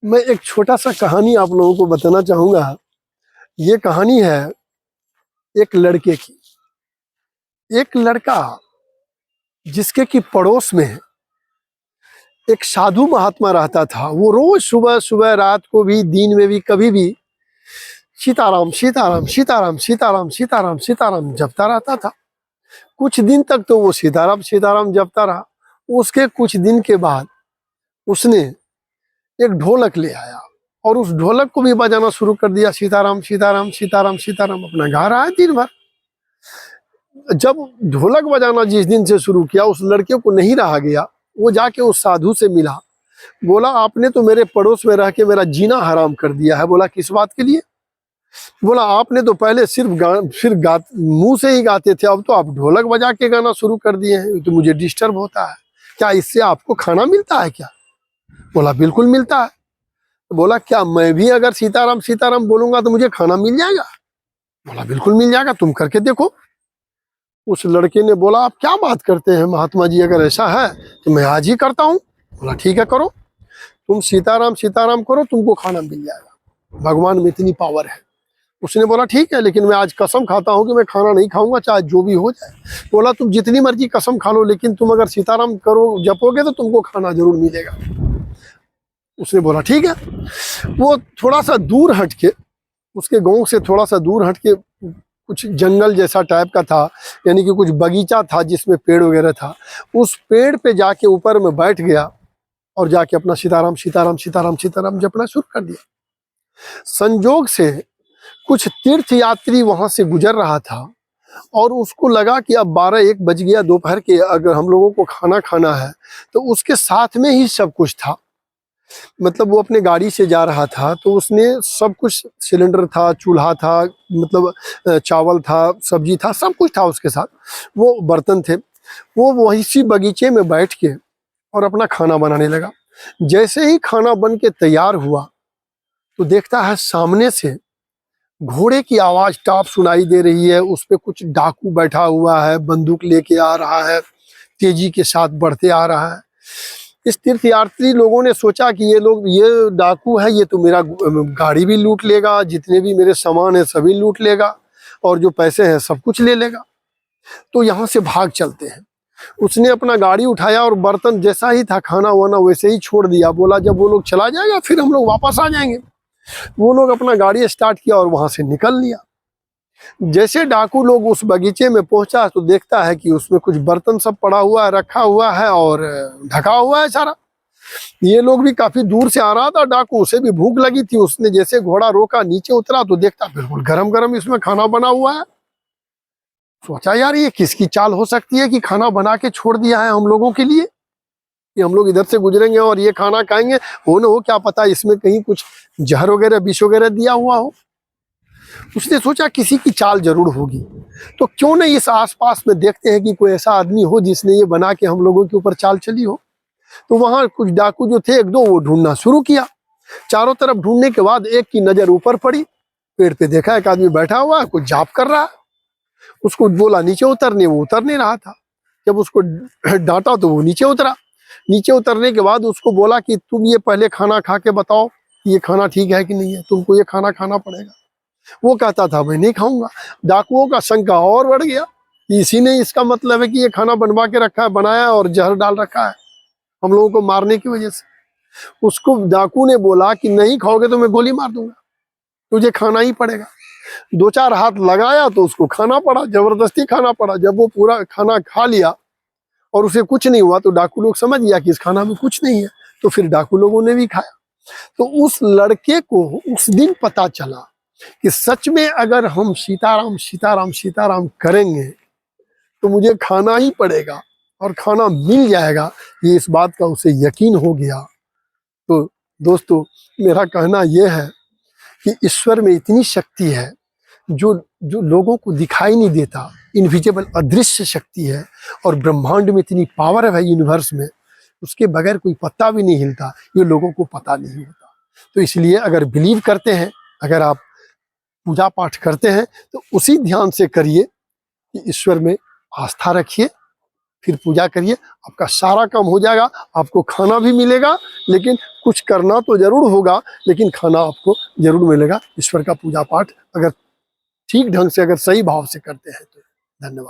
मैं एक छोटा सा कहानी आप लोगों को बताना चाहूंगा। ये कहानी है एक लड़के की। एक लड़का जिसके की पड़ोस में एक साधु महात्मा रहता था। वो रोज सुबह सुबह, रात को भी, दिन में भी, कभी भी सीताराम सीताराम सीताराम सीताराम सीताराम सीताराम जपता रहता था। कुछ दिन तक तो वो सीताराम सीताराम जपता रहा। उसके कुछ दिन के बाद उसने एक ढोलक ले आया और उस ढोलक को भी बजाना शुरू कर दिया। सीताराम सीताराम सीताराम सीताराम अपना गा रहा है दिन भर। जब ढोलक बजाना जिस दिन से शुरू किया, उस लड़के को नहीं रहा गया। वो जाके उस साधु से मिला। बोला, आपने तो मेरे पड़ोस में रह के मेरा जीना हराम कर दिया है। बोला, किस बात के लिए? बोला, आपने तो पहले सिर्फ मुंह से ही गाते थे, अब तो आप ढोलक बजा के गाना शुरू कर दिए हैं। तो मुझे डिस्टर्ब होता है। क्या इससे आपको खाना मिलता है क्या? बोला, बिल्कुल मिलता है। बोला, क्या मैं भी अगर सीताराम सीताराम बोलूंगा तो मुझे खाना मिल जाएगा? बोला, बिल्कुल मिल जाएगा, तुम करके देखो। उस लड़के ने बोला, आप क्या बात करते हैं महात्मा जी, अगर ऐसा है तो मैं आज ही करता हूँ। बोला, ठीक है, करो, तुम सीताराम सीताराम करो, तुमको खाना मिल जाएगा। भगवान में इतनी पावर है। उसने बोला, ठीक है, लेकिन मैं आज कसम खाता हूँ कि मैं खाना नहीं खाऊंगा, चाहे जो भी हो जाए। बोला, तुम जितनी मर्जी कसम खा लो, लेकिन तुम अगर सीताराम करो, जपोगे तो तुमको खाना जरूर मिलेगा। उसने बोला, ठीक है। वो थोड़ा सा दूर हटके, उसके गांव से थोड़ा सा दूर हटके कुछ जंगल जैसा टाइप का था, यानी कि कुछ बगीचा था जिसमें पेड़ वगैरह था। उस पेड़ पे जाके ऊपर में बैठ गया और जाके अपना सीताराम सीताराम सीताराम सीताराम जपना शुरू कर दिया। संजोग से कुछ तीर्थ यात्री वहां से गुजर रहा था और उसको लगा कि अब 12-1 बज गया दोपहर के, अगर हम लोगों को खाना खाना है। तो उसके साथ में ही सब कुछ था। मतलब वो अपने गाड़ी से जा रहा था, तो उसने सब कुछ, सिलेंडर था, चूल्हा था, मतलब चावल था, सब्जी था, सब कुछ था उसके साथ। वो बर्तन थे। वो वही सी बगीचे में बैठ के और अपना खाना बनाने लगा। जैसे ही खाना बन के तैयार हुआ तो देखता है सामने से घोड़े की आवाज टॉप सुनाई दे रही है। उस पे कुछ डाकू बैठा हुआ है, बंदूक लेके आ रहा है, तेजी के साथ बढ़ते आ रहा है। इस तीर्थयात्री लोगों ने सोचा कि ये डाकू है, ये तो मेरा गाड़ी भी लूट लेगा, जितने भी मेरे सामान है सभी लूट लेगा, और जो पैसे हैं सब कुछ ले लेगा। तो यहाँ से भाग चलते हैं। उसने अपना गाड़ी उठाया और बर्तन जैसा ही था, खाना वाना वैसे ही छोड़ दिया। बोला, जब वो लोग चला जाएगा फिर हम लोग वापस आ जाएंगे। वो लोग अपना गाड़ी स्टार्ट किया और वहां से निकल लिया। जैसे डाकू लोग उस बगीचे में पहुंचा तो देखता है कि उसमें कुछ बर्तन सब पड़ा हुआ है, रखा हुआ है और ढका हुआ है सारा। ये लोग भी काफी दूर से आ रहा था डाकू, उसे भी भूख लगी थी। उसने जैसे घोड़ा रोका, नीचे उतरा तो देखता बिल्कुल गरम गरम इसमें खाना बना हुआ है। सोचा, यार ये किसकी चाल हो सकती है कि खाना बना के छोड़ दिया है हम लोगों के लिए, कि हम लोग इधर से गुजरेंगे और ये खाना खाएंगे, हो न हो क्या पता इसमें कहीं कुछ जहर वगैरह, विष वगैरह दिया हुआ हो। उसने सोचा किसी की चाल जरूर होगी, तो क्यों नहीं इस आसपास में देखते हैं कि कोई ऐसा आदमी हो जिसने ये बना के हम लोगों के ऊपर चाल चली हो। तो वहां कुछ डाकू जो थे, 1-2, वो ढूंढना शुरू किया। चारों तरफ ढूंढने के बाद एक की नजर ऊपर पड़ी। पेड़ पे देखा एक आदमी बैठा हुआ है, कुछ जाप कर रहा है। उसको बोला नीचे उतरने, वो उतर नहीं रहा था। जब उसको डांटा तो वो नीचे उतरा। नीचे उतरने के बाद उसको बोला कि तुम ये पहले खाना खा के बताओ ये खाना ठीक है कि नहीं है, तुमको ये खाना खाना पड़ेगा। वो कहता था, मैं नहीं खाऊंगा। डाकुओं का शंका और बढ़ गया, इसी ने, इसका मतलब है कि ये खाना बनवा के रखा है, बनाया और जहर डाल रखा है हम लोगों को मारने की वजह से। उसको डाकू ने बोला कि नहीं खाओगे तो मैं गोली मार दूंगा, तुझे खाना ही पड़ेगा। 2-4 हाथ लगाया तो उसको खाना पड़ा, जबरदस्ती खाना पड़ा। जब वो पूरा खाना खा लिया और उसे कुछ नहीं हुआ तो डाकू लोग समझ गया कि इस खाना में कुछ नहीं है, तो फिर डाकू लोगों ने भी खाया। तो उस लड़के को उस दिन पता चला कि सच में अगर हम सीताराम सीताराम सीताराम करेंगे तो मुझे खाना ही पड़ेगा और खाना मिल जाएगा। ये इस बात का उसे यकीन हो गया। तो दोस्तों, मेरा कहना यह है कि ईश्वर में इतनी शक्ति है जो लोगों को दिखाई नहीं देता, इनविजिबल, अदृश्य शक्ति है। और ब्रह्मांड में इतनी पावर है यूनिवर्स में, उसके बगैर कोई पत्ता भी नहीं हिलता, ये लोगों को पता नहीं होता। तो इसलिए अगर बिलीव करते हैं, अगर आप पूजा पाठ करते हैं तो उसी ध्यान से करिए कि ईश्वर में आस्था रखिए, फिर पूजा करिए, आपका सारा काम हो जाएगा। आपको खाना भी मिलेगा, लेकिन कुछ करना तो जरूर होगा, लेकिन खाना आपको जरूर मिलेगा। ईश्वर का पूजा पाठ अगर ठीक ढंग से, अगर सही भाव से करते हैं तो। धन्यवाद।